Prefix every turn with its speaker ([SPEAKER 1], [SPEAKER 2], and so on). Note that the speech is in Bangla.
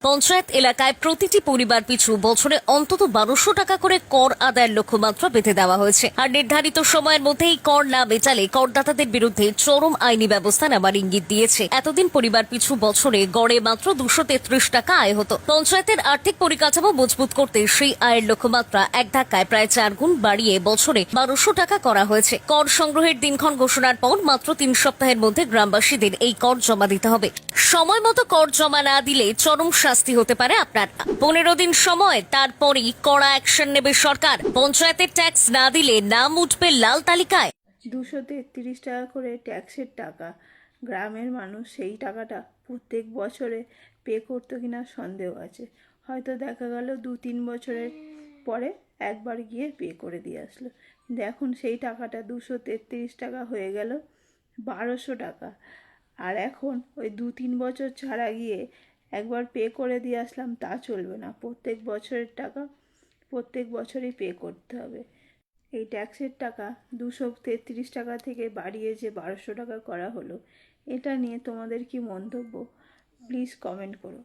[SPEAKER 1] পঞ্চায়েত এলাকায় প্রতিটি পরিবার পিছু বছরে অন্তত 1200 টাকা করে কর আদায়ের লক্ষ্যমাত্রা বেঁধে দেওয়া হয়েছে। আর নির্ধারিত সময়ের মধ্যেই কর না মেটালে করদাতাদের বিরুদ্ধে চরম আইনি ব্যবস্থা নেওয়ার ইঙ্গিত দিয়েছে। এতদিন পরিবার পিছু বছরে গড়ে মাত্র 233 টাকা আয় হতো। পঞ্চায়েতের আর্থিক পরিকাঠামো মজবুত করতে সেই আয়ের লক্ষ্যমাত্রা এক ধাক্কায় প্রায় 4 গুণ বাড়িয়ে বছরে 1200 টাকা করা হয়েছে। কর সংগ্রহের দিনক্ষণ ঘোষণার পর মাত্র 3 সপ্তাহের মধ্যে গ্রামবাসীদের এই কর জমা দিতে হবে। সময় মতো কর জমা না দিলে চরম শাস্তি হতে পারে আপনার। 15 দিন সময়, তারপরই কড়া অ্যাকশন নেবে সরকার। পঞ্চায়েতের ট্যাক্স না দিলে নাম উঠবে লাল তালিকায়।
[SPEAKER 2] 233 টাকা করে ট্যাক্সের টাকা, গ্রামের মানুষ সেই টাকাটা প্রত্যেক বছরে পে করতো কিনা সন্দেহ আছে। হয়তো দেখা গেল 2-3 বছরের পরে একবার গিয়ে পে করে দিয়ে আসলো, কিন্তু এখন সেই টাকাটা 233 টাকা হয়ে গেল 1200 টাকা। আর এখন ওই 2-3 বছর ছাড়া গিয়ে একবার পে করে দিয়ে আসলাম তা চলবে না, প্রত্যেক বছরের টাকা প্রত্যেক বছরই পে করতে হবে। এই ট্যাক্সের টাকা 233 টাকা থেকে বাড়িয়ে যে 1200 টাকা করা হলো, এটা নিয়ে তোমাদের কি মন্তব্য প্লিজ কমেন্ট করো।